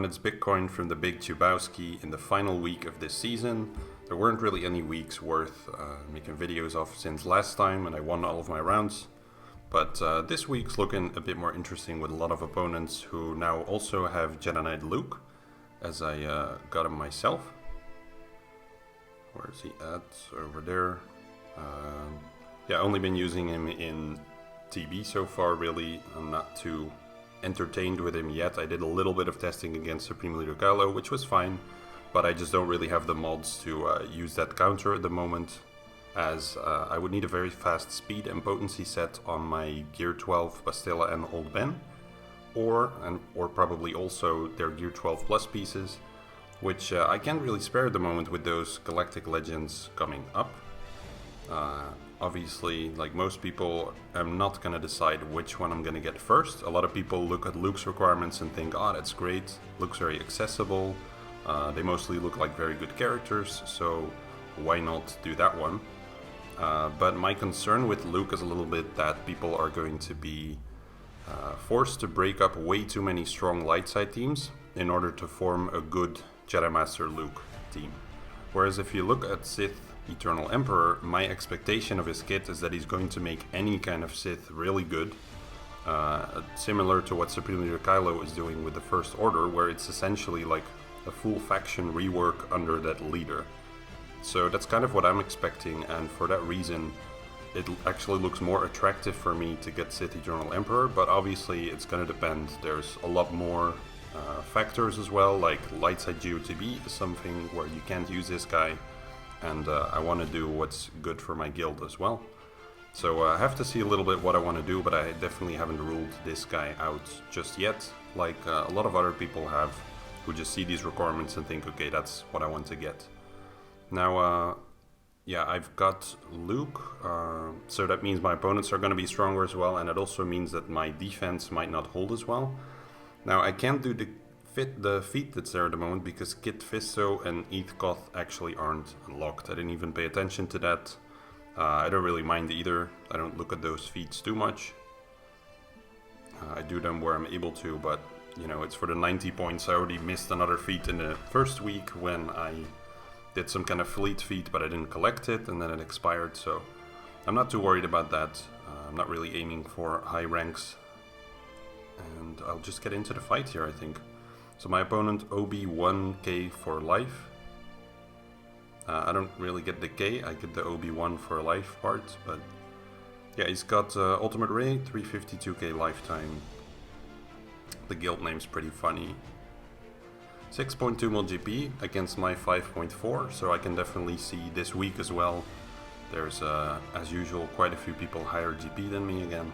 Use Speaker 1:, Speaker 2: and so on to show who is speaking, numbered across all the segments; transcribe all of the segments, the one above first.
Speaker 1: It's Bitcoin from the Big Chubowski in the final week of this season. There weren't really any weeks worth making videos of since last time, and I won all of my rounds. But this week's looking a bit more interesting with a lot of opponents who now also have Jedi Knight Luke, as I got him myself. Where is he at? Over there. Only been using him in TB so far, really. I'm not too entertained with him yet. I did a little bit of testing against Supreme Leader Kylo, which was fine, but I just don't really have the mods to use that counter at the moment, as I would need a very fast speed and potency set on my Gear 12 Bastilla and Old Ben, or probably also their Gear 12 Plus pieces, which I can't really spare at the moment with those Galactic Legends coming up. Obviously, like most people, I'm not going to decide which one I'm going to get first. A lot of people look at Luke's requirements and think, oh, that's great, Luke's very accessible, they mostly look like very good characters, so why not do that one? But my concern with Luke is a little bit that people are going to be forced to break up way too many strong light side teams in order to form a good Jedi Master Luke team. Whereas if you look at Sith Eternal Emperor, my expectation of his kit is that he's going to make any kind of Sith really good, similar to what Supreme Leader Kylo is doing with the First Order, where it's essentially like a full faction rework under that leader. So that's kind of what I'm expecting, and for that reason it actually looks more attractive for me to get Sith Eternal Emperor, but obviously it's going to depend. There's a lot more factors as well, like light side GOTB is something where you can't use this guy, and I want to do what's good for my guild as well. So I have to see a little bit what I want to do, but I definitely haven't ruled this guy out just yet, like a lot of other people have, who just see these requirements and think, okay, that's what I want to get. Now, I've got Luke, so that means my opponents are going to be stronger as well, and it also means that my defense might not hold as well. Now, I can't do the feat that's there at the moment because Kit Fisto and Eth Koth actually aren't unlocked. I didn't even pay attention to that. I don't really mind either. I don't look at those feats too much. I do them where I'm able to, but you know, it's for the 90 points. I already missed another feat in the first week when I did some kind of fleet feat, but I didn't collect it, and then it expired, so I'm not too worried about that. I'm not really aiming for high ranks, and I'll just get into the fight here, I think. So my opponent, OB1K for life. I don't really get the K, I get the OB1 for life part, but yeah, he's got Ultimate Ray, 352k lifetime. The guild name's pretty funny. 6.2 mil GP against my 5.4, so I can definitely see this week as well. There's, as usual, quite a few people higher GP than me again.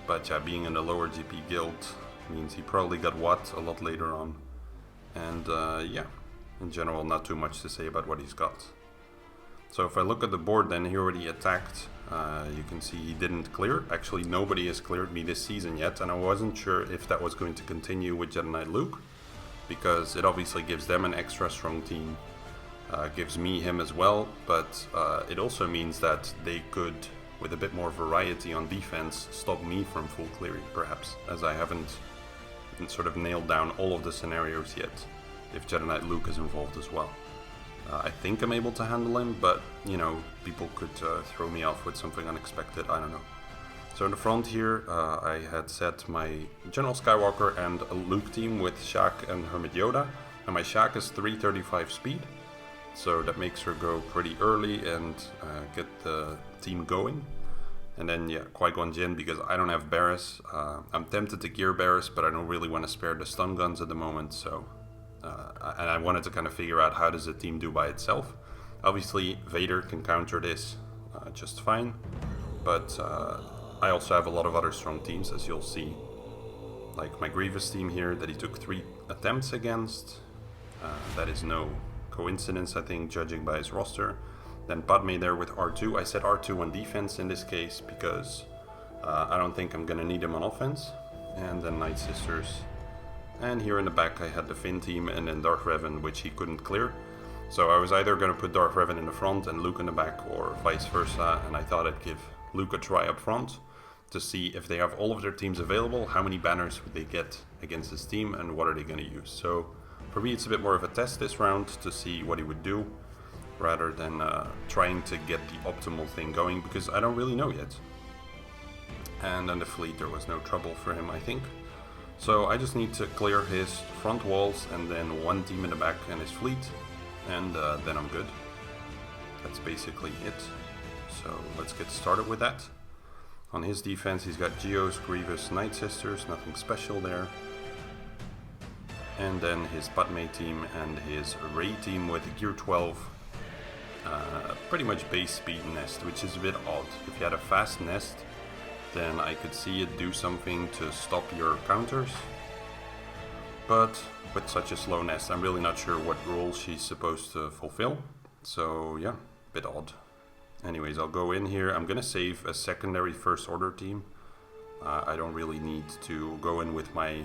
Speaker 1: But yeah, being in the lower GP guild means he probably got Watt a lot later on. And in general, not too much to say about what he's got. So if I look at the board, then he already attacked. You can see he didn't clear. Actually, nobody has cleared me this season yet, and I wasn't sure if that was going to continue with Jedi Knight Luke, because it obviously gives them an extra strong team. Gives me him as well, but it also means that they could, with a bit more variety on defense, stop me from full clearing, perhaps, as I haven't sort of nailed down all of the scenarios yet, if Jedi Knight Luke is involved as well. I think I'm able to handle him, but, you know, people could throw me off with something unexpected, I don't know. So in the front here, I had set my General Skywalker and a Luke team with Shaq and Hermit Yoda, and my Shaq is 335 speed, so that makes her go pretty early and get the team going. And then, yeah, Qui-Gon Jinn, because I don't have Barriss. I'm tempted to gear Barriss, but I don't really want to spare the stun guns at the moment, so... and I wanted to kind of figure out how does the team do by itself. Obviously, Vader can counter this just fine, but I also have a lot of other strong teams, as you'll see. Like my Grievous team here that he took 3 attempts against. That is no coincidence, I think, judging by his roster. Then Padme there with R2. I said R2 on defense in this case because I don't think I'm gonna need him on offense. And then Night Sisters. And here in the back I had the Finn team and then Darth Revan, which he couldn't clear. So I was either gonna put Darth Revan in the front and Luke in the back, or vice versa, and I thought I'd give Luke a try up front to see if they have all of their teams available, how many banners would they get against this team, and what are they going to use. So for me, it's a bit more of a test this round to see what he would do, rather than trying to get the optimal thing going, because I don't really know yet. And then the fleet, there was no trouble for him, I think. So I just need to clear his front walls and then one team in the back and his fleet, and then I'm good. That's basically it. So let's get started with that. On his defense, he's got Geos, Grievous, Night Sisters, nothing special there. And then his Padme team and his Rey team with Gear 12. Pretty much base speed nest, which is a bit odd. If you had a fast nest, then I could see it do something to stop your counters. But with such a slow nest, I'm really not sure what role she's supposed to fulfill. So yeah, a bit odd. Anyways, I'll go in here. I'm gonna save a secondary first order team. I don't really need to go in with my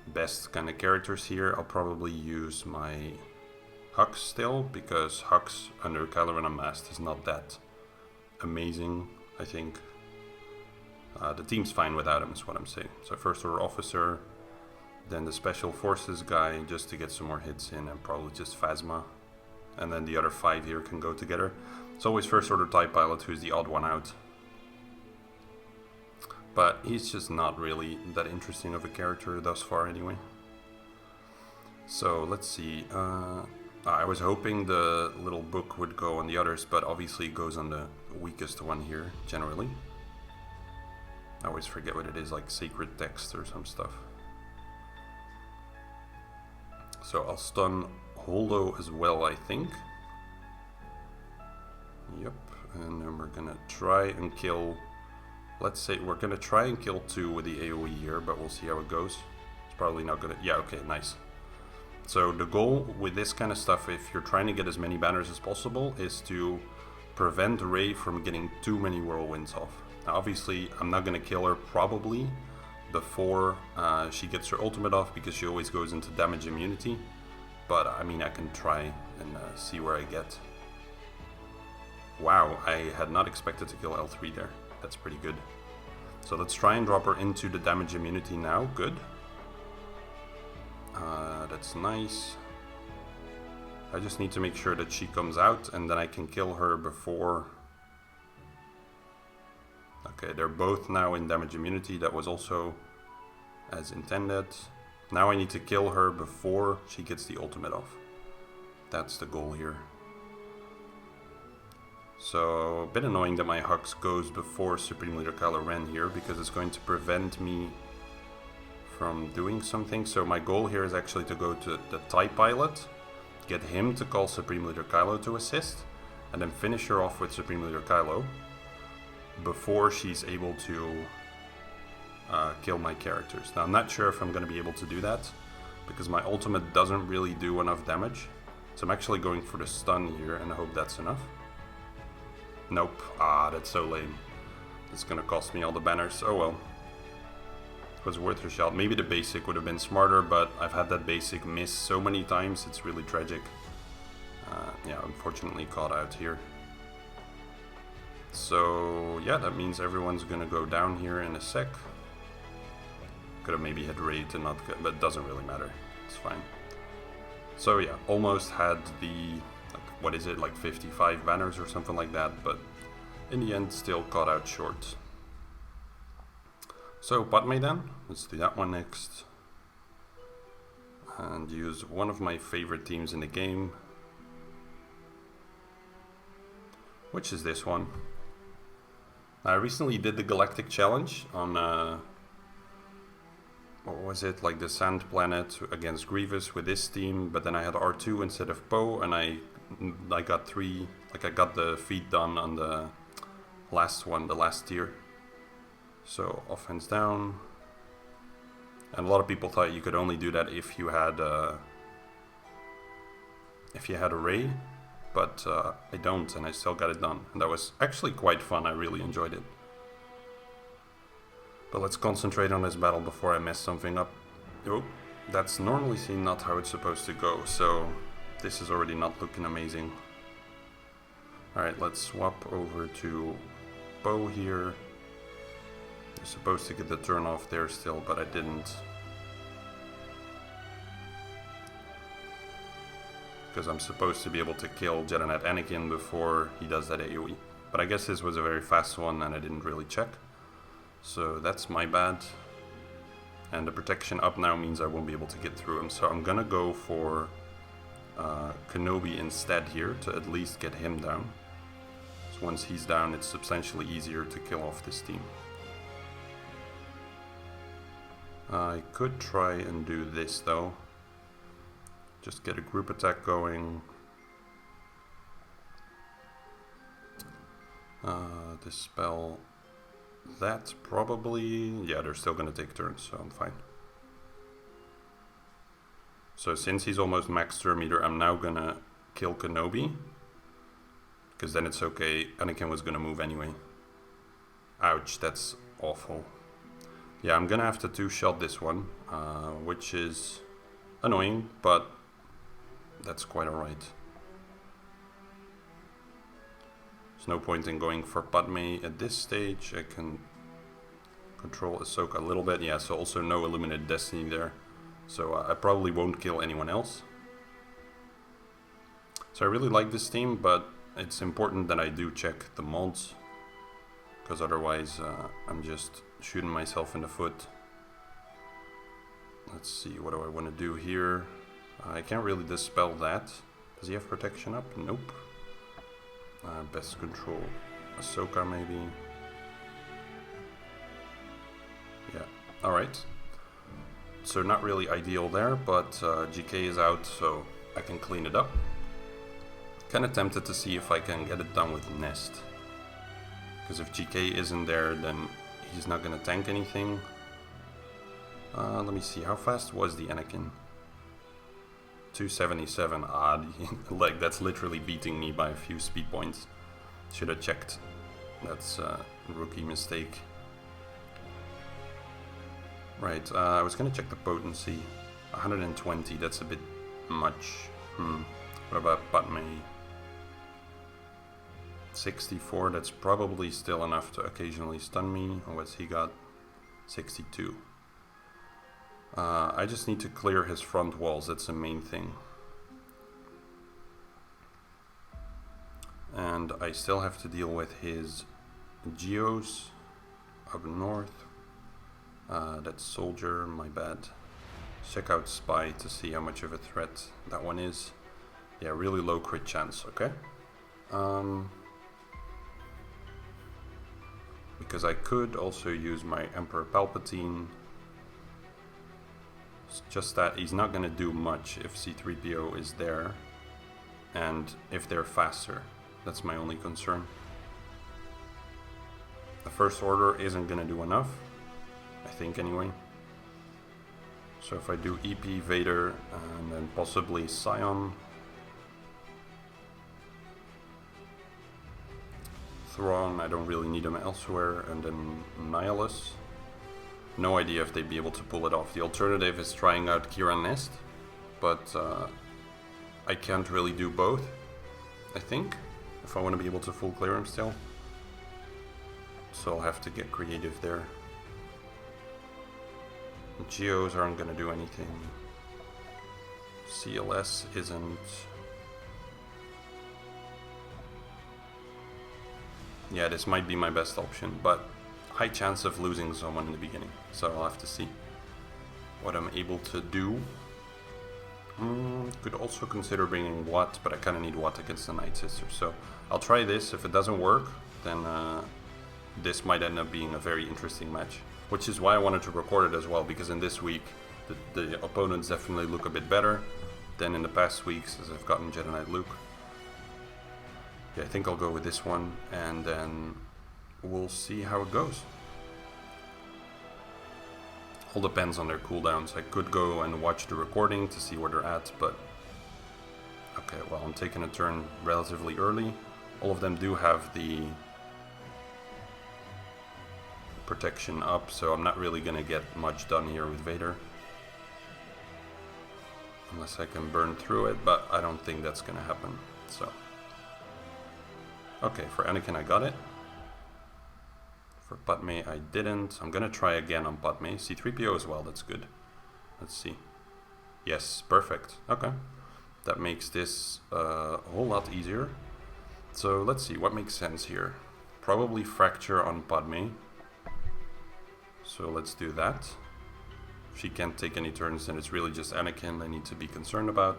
Speaker 1: best kind of characters here. I'll probably use my Hux still, because Hux under Kylo Ren Unmasked is not that amazing, I think. The team's fine without him, is what I'm saying. So first order officer, then the special forces guy, just to get some more hits in, and probably just Phasma. And then the other 5 here can go together. It's always first order TIE pilot who's the odd one out. But he's just not really that interesting of a character thus far anyway. So let's see. I was hoping the little book would go on the others, but obviously it goes on the weakest one here, generally. I always forget what it is, like sacred text or some stuff. So I'll stun Holdo as well, I think. Yep, and then we're gonna try and kill, let's say we're gonna try and kill 2 with the AoE here, but we'll see how it goes. It's probably not gonna, yeah, okay, nice. So the goal with this kind of stuff, if you're trying to get as many banners as possible, is to prevent Rey from getting too many whirlwinds off. Now obviously I'm not gonna kill her probably before she gets her ultimate off, because she always goes into damage immunity. But I mean, I can try and see where I get. Wow, I had not expected to kill L3 there. That's pretty good. So let's try and drop her into the damage immunity now. Good. That's nice. I just need to make sure that she comes out, and then I can kill her before. Okay, they're both now in damage immunity. That was also as intended. Now I need to kill her before she gets the ultimate off. That's the goal here. So, a bit annoying that my Hux goes before Supreme Leader Kylo Ren here, because it's going to prevent me from doing something. So my goal here is actually to go to the TIE pilot, get him to call Supreme Leader Kylo to assist, and then finish her off with Supreme Leader Kylo before she's able to kill my characters. Now I'm not sure if I'm going to be able to do that, because my ultimate doesn't really do enough damage. So I'm actually going for the stun here, and I hope that's enough. Nope. Ah, that's so lame. It's gonna cost me all the banners. Oh well. It was worth a shot. Maybe the basic would have been smarter, but I've had that basic miss so many times, it's really tragic. Yeah, unfortunately caught out here. So yeah, that means everyone's gonna go down here in a sec. Could have maybe had Rey to not get, but it doesn't really matter. It's fine. So yeah, almost had the, like, what is it, like 55 banners or something like that, but in the end still caught out short. So Padme then, let's do that one next. And use one of my favorite teams in the game, which is this one. I recently did the Galactic Challenge on, what was it, like the Sand Planet against Grievous with this team, but then I had R2 instead of Poe, and I got I got the feat done on the last one, the last tier. So offense down, and a lot of people thought you could only do that if you had a Rey, but I don't, and I still got it done, and that was actually quite fun. I really enjoyed it. But let's concentrate on this battle before I mess something up. Oh, that's normally seen not how it's supposed to go, so this is already not looking amazing. Alright, let's swap over to Poe here. was supposed to get the turn off there still, but I didn't. Because I'm supposed to be able to kill Jedi Knight Anakin before he does that AoE. But I guess this was a very fast one and I didn't really check. So that's my bad. And the protection up now means I won't be able to get through him. So I'm gonna go for Kenobi instead here to at least get him down. So once he's down, it's substantially easier to kill off this team. I could try and do this though. Just get a group attack going. Dispel that probably. Yeah, they're still gonna take turns, so I'm fine. So since he's almost max turn meter, I'm now gonna kill Kenobi. Because then it's okay. Anakin was gonna move anyway. Ouch, that's awful. Yeah, I'm gonna have to two-shot this one, which is annoying, but that's quite alright. There's no point in going for Padme at this stage. I can control Ahsoka a little bit. Yeah, so also no Illuminated Destiny there. So I probably won't kill anyone else. So I really like this team, but it's important that I do check the mods. Because otherwise I'm just shooting myself in the foot. Let's see, what do I want to do here? I can't really dispel that. Does he have protection up? Nope. Best control Ahsoka maybe. Yeah, alright. So not really ideal there, but GK is out, so I can clean it up. Kinda tempted to see if I can get it done with Nest. Because if GK isn't there, then he's not gonna tank anything. Let me see, how fast was the Anakin? 277, odd. Like, that's literally beating me by a few speed points. Should have checked. That's a rookie mistake. Right, I was gonna check the potency. 120, that's a bit much. What about Padme? 64, that's probably still enough to occasionally stun me. Or what's he got? 62. I just need to clear his front walls, that's the main thing. And I still have to deal with his Geos up north. That's Soldier, my bad. Check out Spy to see how much of a threat that one is. Yeah, really low crit chance, okay? Because I could also use my Emperor Palpatine. It's just that he's not gonna do much if C-3PO is there. And if they're faster. That's my only concern. The First Order isn't gonna do enough. I think anyway. So if I do EP, Vader, and then possibly Scion. Thrawn, I don't really need him elsewhere, and then Nihilus. No idea if they'd be able to pull it off. The alternative is trying out Kira Nest, but I can't really do both, I think, if I want to be able to full clear him still. So I'll have to get creative there. Geos aren't going to do anything. CLS isn't. Yeah, this might be my best option, but high chance of losing someone in the beginning. So I'll have to see what I'm able to do. Could also consider bringing Watt, but I kind of need Watt against the Night Sister. So I'll try this. If it doesn't work, then this might end up being a very interesting match. Which is why I wanted to record it as well, because in this week the opponents definitely look a bit better than in the past weeks as I've gotten Jedi Knight Luke. Yeah, I think I'll go with this one, and then we'll see how it goes. All depends on their cooldowns. I could go and watch the recording to see where they're at, but okay, well, I'm taking a turn relatively early. All of them do have the protection up, so I'm not really gonna get much done here with Vader. Unless I can burn through it, but I don't think that's gonna happen, so. Okay, for Anakin I got it. For For Padme, I didn't. I'm gonna try again on Padme. C-3PO as well, that's good. Let's see. Yes, perfect. Okay. That makes this a whole lot easier. So let's see, what makes sense here? Probably Fracture on Padme. So let's do that. If she can't take any turns, then it's really just Anakin I need to be concerned about.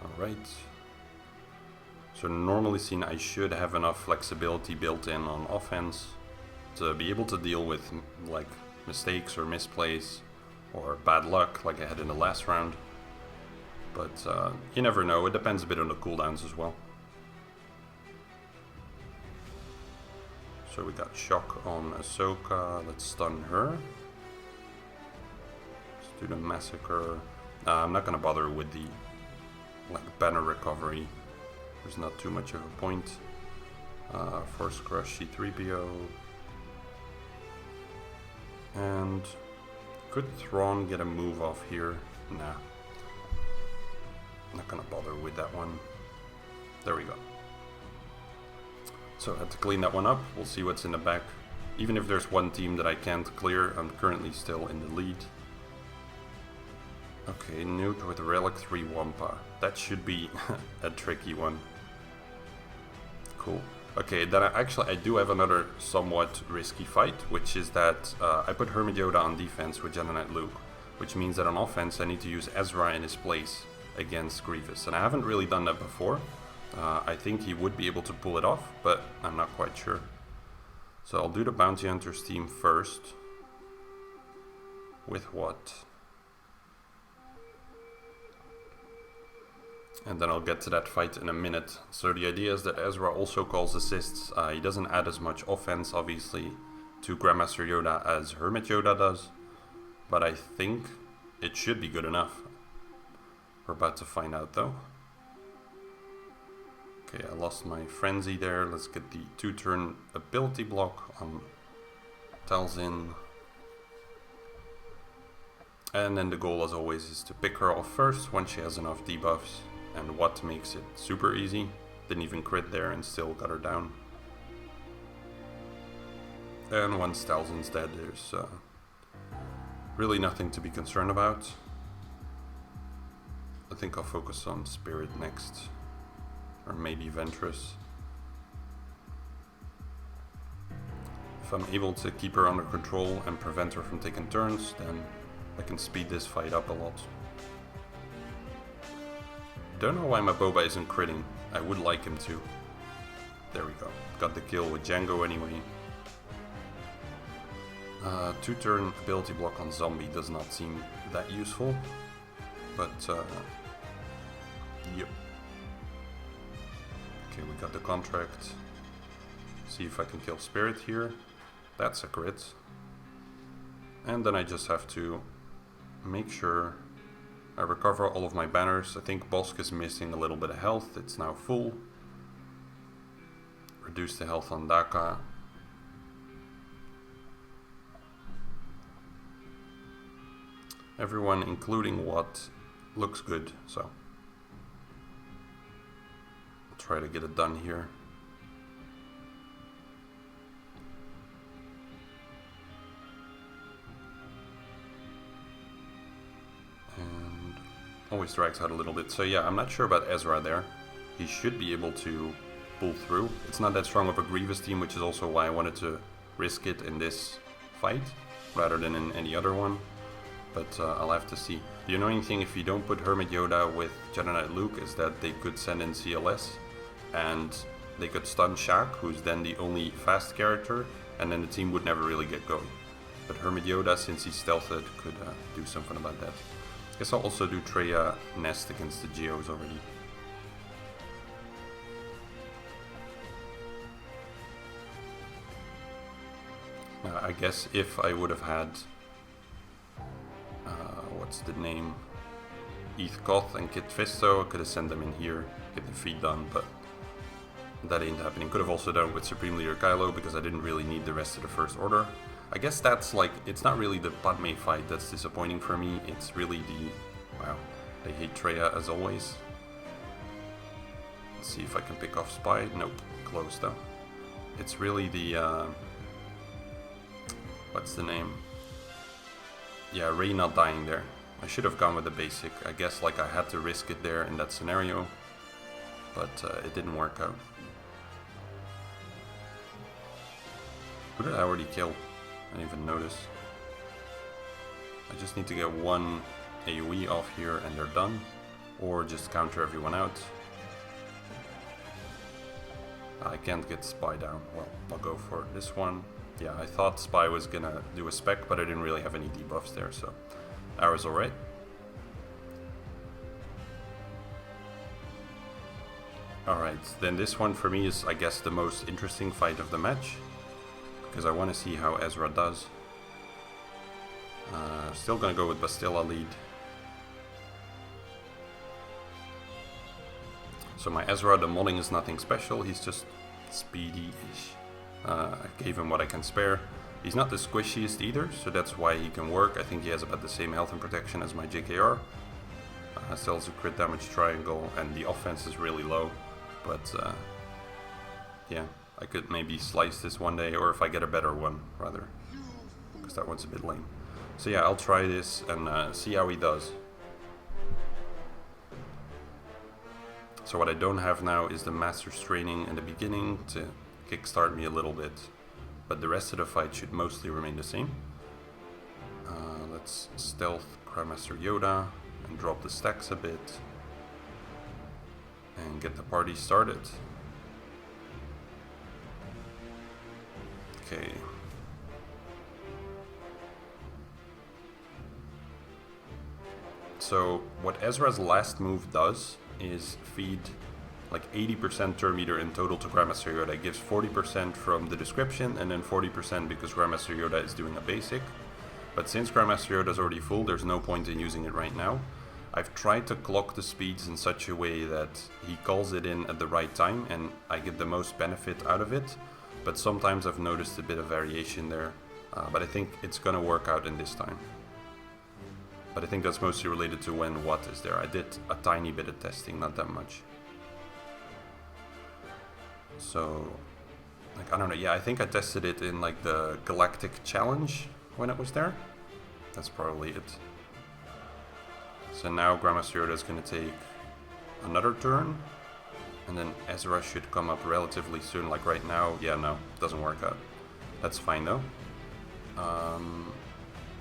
Speaker 1: Alright. So normally seen, I should have enough flexibility built in on offense to be able to deal with like mistakes or misplays or bad luck like I had in the last round. But you never know, it depends a bit on the cooldowns as well. So we got Shock on Ahsoka, let's stun her. Let's do the Massacre. I'm not gonna bother with the like banner recovery. There's not too much of a point. Force Crush C-3PO. And could Thrawn get a move off here? Nah. Not gonna bother with that one. There we go. So I had to clean that one up. We'll see what's in the back. Even if there's one team that I can't clear, I'm currently still in the lead. Okay, Newt with Relic 3 Wampa. That should be a tricky one. Cool. Okay, then I do have another somewhat risky fight, which is that I put Hermit Yoda on defense with Jedi Knight Luke, which means that on offense I need to use Ezra in his place against Grievous, and I haven't really done that before. I think he would be able to pull it off, but I'm not quite sure. So I'll do the Bounty Hunters team first. With what? And then I'll get to that fight in a minute. So the idea is that Ezra also calls assists. He doesn't add as much offense, obviously, to Grandmaster Yoda as Hermit Yoda does. But I think it should be good enough. We're about to find out, though. Okay, I lost my Frenzy there. Let's get the 2-turn ability block on Talzin. And then the goal, as always, is to pick her off first when she has enough debuffs. And what makes it super easy. Didn't even crit there and still got her down. And once Talzin's dead, there's really nothing to be concerned about. I think I'll focus on Spirit next. Or maybe Ventress. If I'm able to keep her under control and prevent her from taking turns, then I can speed this fight up a lot. Don't know why my Boba isn't critting. I would like him to. There we go. Got the kill with Django anyway. 2-turn ability block on Zombie does not seem that useful. But, yep. Okay, we got the contract. See if I can kill Spirit here. That's a crit. And then I just have to make sure I recover all of my banners. I think Bosk is missing a little bit of health. It's now full. Reduce the health on Daka. Everyone, including Watt, looks good, so I'll try to get it done here. Always drags out a little bit. So yeah, I'm not sure about Ezra there. He should be able to pull through. It's not that strong of a Grievous team, which is also why I wanted to risk it in this fight rather than in any other one. But I'll have to see. The annoying thing if you don't put Hermit Yoda with Jedi Knight Luke is that they could send in CLS and they could stun Shaq, who's then the only fast character, and then the team would never really get going. But Hermit Yoda, since he's stealthed, could do something about that. Guess I'll also do Traya Nest against the Geos already. I guess if I would have had, what's the name, Eth Koth and Kit Fisto, I could have sent them in here, get the feed done, but that ain't happening. Could have also done it with Supreme Leader Kylo, because I didn't really need the rest of the First Order. I guess that's like, it's not really the Padme fight that's disappointing for me, it's really the, wow, I hate Traya as always. Let's see if I can pick off Spy. Nope, close though. It's really the, what's the name? Yeah, Ray not dying there. I should have gone with the basic. I guess like I had to risk it there in that scenario, but it didn't work out. Who did I already kill? I didn't even notice. I just need to get one AoE off here and they're done, or just counter everyone out. I can't get Spy down. Well, I'll go for this one. Yeah, I thought Spy was gonna do a spec, but I didn't really have any debuffs there, so Arrow's alright. Alright, then this one for me is, I guess, the most interesting fight of the match, because I want to see how Ezra does. Still gonna go with Bastilla lead. So my Ezra, the modding is nothing special, he's just speedy-ish. I gave him what I can spare. He's not the squishiest either, so that's why he can work. I think he has about the same health and protection as my JKR. Still has a crit damage triangle, and the offense is really low. But yeah, I could maybe slice this one day, or if I get a better one, rather. Because that one's a bit lame. So yeah, I'll try this and see how he does. So what I don't have now is the Master's Training in the beginning to kickstart me a little bit. But the rest of the fight should mostly remain the same. Let's stealth Grandmaster Yoda and drop the stacks a bit. And get the party started. Okay. So what Ezra's last move does is feed like 80% turn meter in total to Grandmaster Yoda. It gives 40% from the description and then 40% because Grandmaster Yoda is doing a basic. But since Grandmaster Yoda is already full, there's no point in using it right now. I've tried to clock the speeds in such a way that he calls it in at the right time and I get the most benefit out of it. But sometimes I've noticed a bit of variation there. But I think it's gonna work out in this time. But I think that's mostly related to when what is there. I did a tiny bit of testing, not that much. So, like, I don't know, yeah, I think I tested it in like the Galactic Challenge when it was there. That's probably it. So now Grandmaster Yoda is going to take another turn, and then Ezra should come up relatively soon, like right now. Yeah, no, doesn't work out. That's fine though.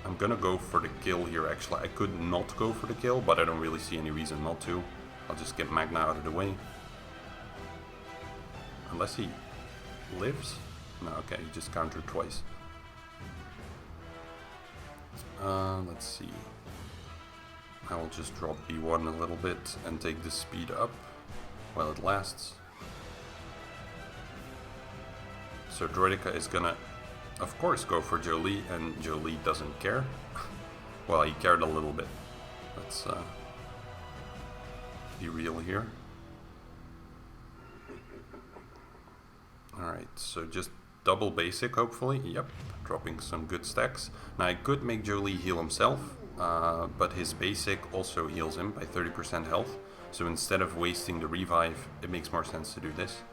Speaker 1: I'm gonna go for the kill here actually. I could not go for the kill, but I don't really see any reason not to. I'll just get Magna out of the way. Unless he lives? No, okay, he just countered twice. Let's see. I will just drop B1 a little bit and take the speed up while it lasts. So Droidica is gonna, of course, go for Jolie, and Jolie doesn't care. Well, he cared a little bit. Let's be real here. Alright, so just double basic, hopefully. Yep, dropping some good stacks. Now, I could make Jolie heal himself, but his basic also heals him by 30% health. So instead of wasting the revive, it makes more sense to do this.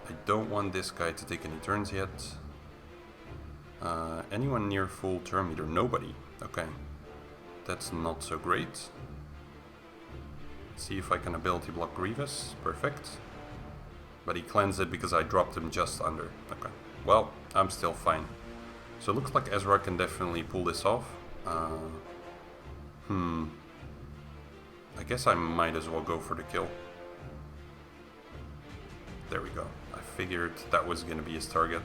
Speaker 1: I don't want this guy to take any turns yet. Anyone near full turn meter? Nobody. Okay. That's not so great. Let's see if I can ability block Grievous. Perfect. But he cleansed it because I dropped him just under. Okay. Well, I'm still fine. So it looks like Ezra can definitely pull this off. I guess I might as well go for the kill. There we go. I figured that was going to be his target.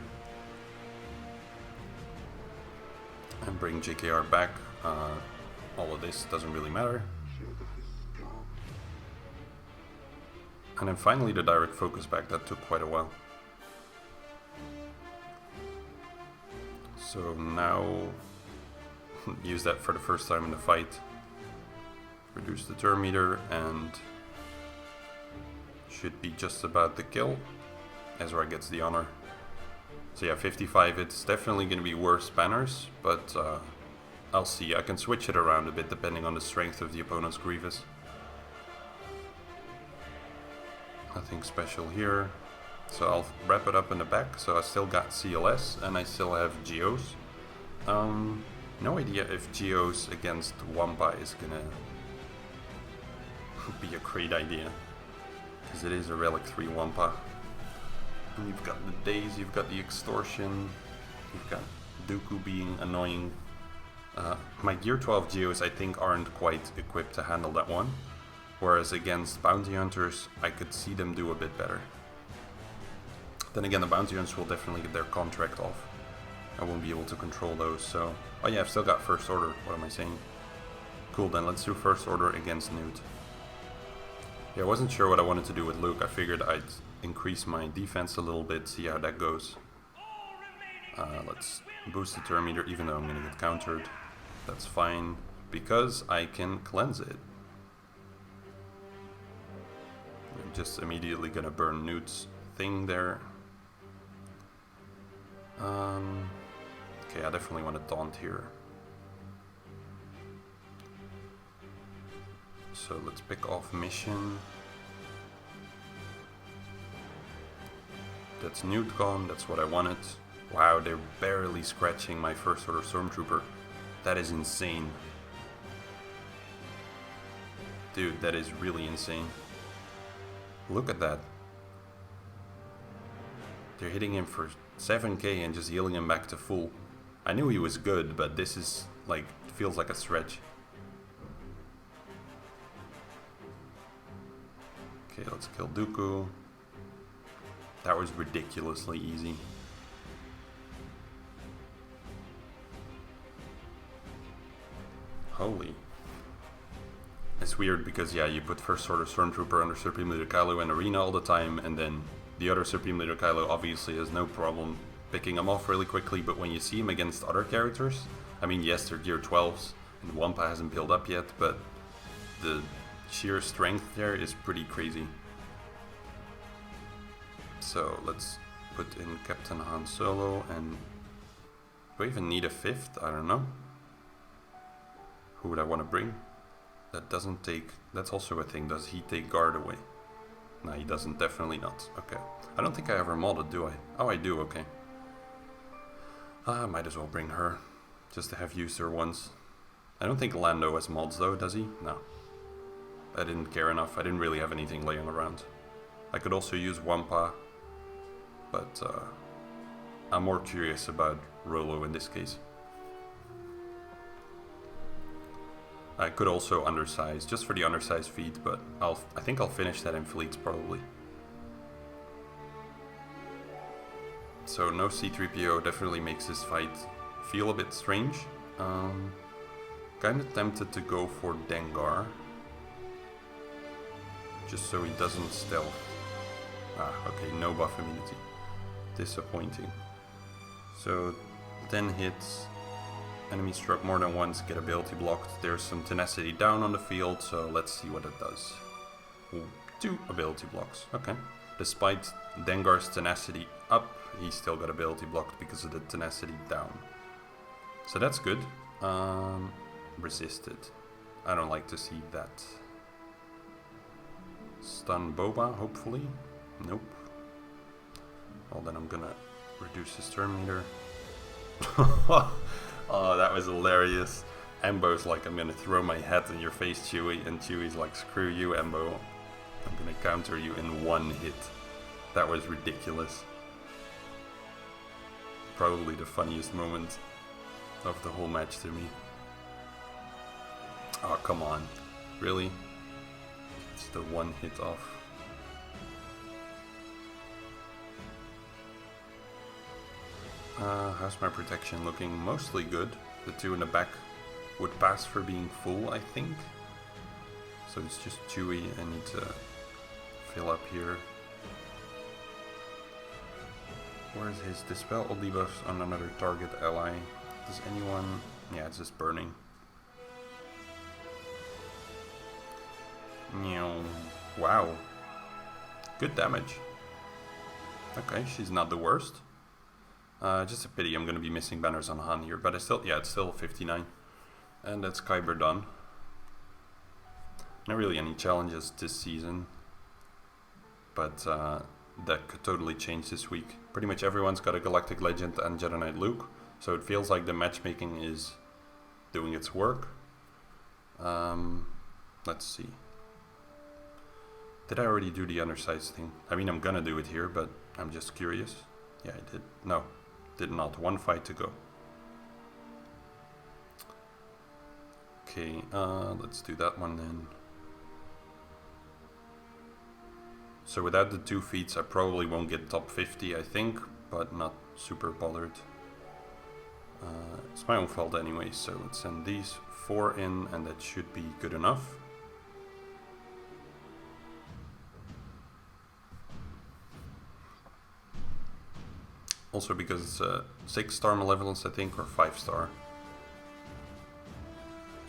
Speaker 1: And bring JKR back. All of this doesn't really matter. And then finally the direct focus back. That took quite a while. So now use that for the first time in the fight. Reduce the turn meter and should be just about the kill. Ezra gets the honor. So yeah, 55, it's definitely going to be worse banners, but I'll see. I can switch it around a bit depending on the strength of the opponent's Grievous. Nothing special here. So I'll wrap it up in the back. So I still got CLS and I still have Geos. No idea if Geos against Wampa is gonna be a great idea. Because it is a Relic 3 Wampa. And you've got the Daze, you've got the Extortion, you've got Dooku being annoying. My Gear 12 Geos I think aren't quite equipped to handle that one. Whereas against Bounty Hunters, I could see them do a bit better. Then again, the Bounty Hunters will definitely get their contract off. I won't be able to control those, so... Oh yeah, I've still got First Order, what am I saying? Cool, then let's do First Order against Newt. Yeah, I wasn't sure what I wanted to do with Luke. I figured I'd increase my defense a little bit, see how that goes. Let's boost the turn meter, even though I'm gonna get countered. That's fine, because I can cleanse it. I'm just immediately gonna burn Newt's thing there. Okay, I definitely want to taunt here. So let's pick off mission. That's Newt gone, that's what I wanted. Wow, they're barely scratching my First Order Stormtrooper. That is insane. Dude, that is really insane. Look at that. They're hitting him for 7k and just healing him back to full. I knew he was good, but this is like, feels like a stretch. Okay, let's kill Dooku. That was ridiculously easy. Holy. It's weird because, yeah, you put First Order Stormtrooper under Supreme Leader Kylo in Arena all the time, and then the other Supreme Leader Kylo obviously has no problem picking him off really quickly, but when you see him against other characters, I mean, yes, they're Gear 12s, and Wampa hasn't built up yet, but the sheer strength there is pretty crazy. So let's put in Captain Han Solo, and do I even need a 5th? I don't know. Who would I want to bring? That doesn't take... That's also a thing. Does he take guard away? No, he doesn't. Definitely not. Okay. I don't think I ever modded, do I? Oh, I do. Okay. I might as well bring her. Just to have used her once. I don't think Lando has mods, though, does he? No. I didn't care enough. I didn't really have anything laying around. I could also use Wampa. But I'm more curious about Rolo in this case. I could also undersize, just for the undersize feat, but I think I'll finish that in fleets probably. So no C-3PO definitely makes this fight feel a bit strange. Kinda tempted to go for Dengar, just so he doesn't stealth. Ah, okay, no buff immunity. Disappointing. So 10 hits. Enemy struck more than once, get ability blocked. There's some tenacity down on the field, so let's see what it does. Ooh, 2 ability blocks, okay. Despite Dengar's tenacity up, he still got ability blocked because of the tenacity down. So that's good. Resisted. I don't like to see that. Stun Boba, hopefully. Nope. Well, then I'm gonna reduce his turn meter. Oh, that was hilarious. Embo's like, I'm gonna throw my hat in your face, Chewie, and Chewie's like, screw you, Embo. I'm gonna counter you in 1 hit. That was ridiculous. Probably the funniest moment of the whole match to me. Oh, come on. Really? It's the 1 hit off. How's my protection looking? Mostly good. The 2 in the back would pass for being full, I think. So it's just Chewie. I need to fill up here. Where's his dispel all debuffs on another target ally? Does anyone... Yeah, it's just burning. Wow. Good damage. Okay, she's not the worst. Just a pity I'm going to be missing banners on Han here, but it's still 59. And that's Kyber done. Not really any challenges this season. but that could totally change this week. Pretty much everyone's got a Galactic Legend and Jedi Knight Luke, so it feels like the matchmaking is doing its work. Let's see. Did I already do the undersized thing? I mean, I'm gonna do it here, but I'm just curious. Yeah, I did. No, did not. One fight to go. Okay, let's do that one then. So without the 2 feats, I probably won't get top 50, I think, but not super bothered. It's my own fault anyway, so let's send these 4 in, and that should be good enough. Also because it's 6-star malevolence, I think, or 5-star.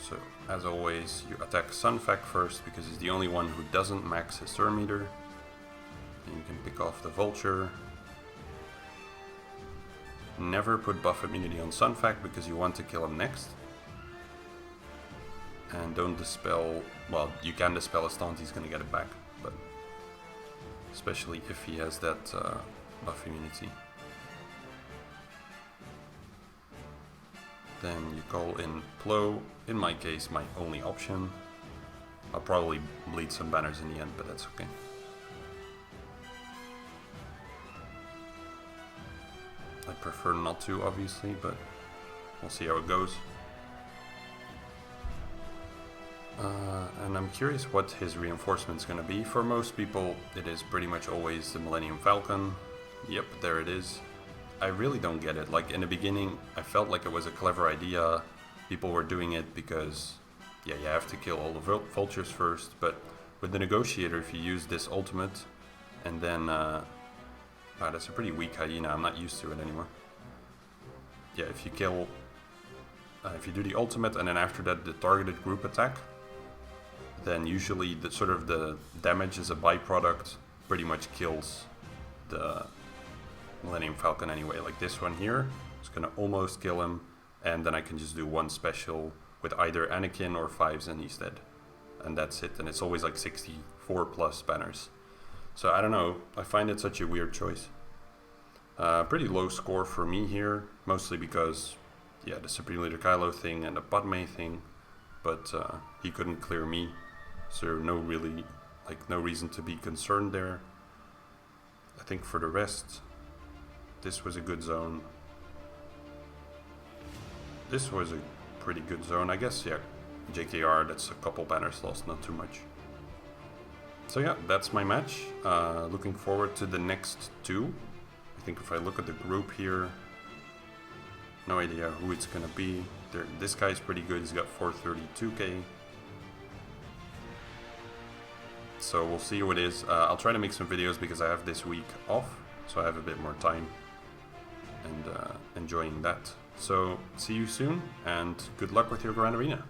Speaker 1: So, as always, you attack Sunfac first, because he's the only one who doesn't max his turn meter. And you can pick off the Vulture. Never put buff immunity on Sunfac, because you want to kill him next. And don't dispel, well, you can dispel a stunt, he's gonna get it back, but especially if he has that buff immunity. Then you call in Plo, in my case my only option. I'll probably bleed some banners in the end, but that's okay. I prefer not to, obviously, but we'll see how it goes. And I'm curious what his reinforcement's gonna be. For most people, it is pretty much always the Millennium Falcon. Yep, there it is. I really don't get it. Like, in the beginning, I felt like it was a clever idea. People were doing it because, yeah, you have to kill all the vultures first. But with the Negotiator, if you use this ultimate, and then, wow, that's a pretty weak hyena. I'm not used to it anymore. Yeah, if you kill, if you do the ultimate, and then after that the targeted group attack, then usually the sort of the damage as a byproduct pretty much kills the Millennium Falcon anyway. Like this one here, it's gonna almost kill him, and then I can just do one special with either Anakin or 5s and he's dead. And that's it, and it's always like 64 plus banners. So I don't know, I find it such a weird choice. Pretty low score for me here, mostly because, yeah, the Supreme Leader Kylo thing and the Padme thing, but he couldn't clear me, so no reason to be concerned there. I think for the rest, this was a good zone. This was a pretty good zone. I guess, yeah, JKR, that's a couple banners lost, not too much. So yeah, that's my match. Looking forward to the next 2. I think if I look at the group here, no idea who it's gonna be. This guy's pretty good, he's got 432k. So we'll see what it is. I'll try to make some videos because I have this week off, so I have a bit more time. And enjoying that. So see you soon, and good luck with your Grand Arena.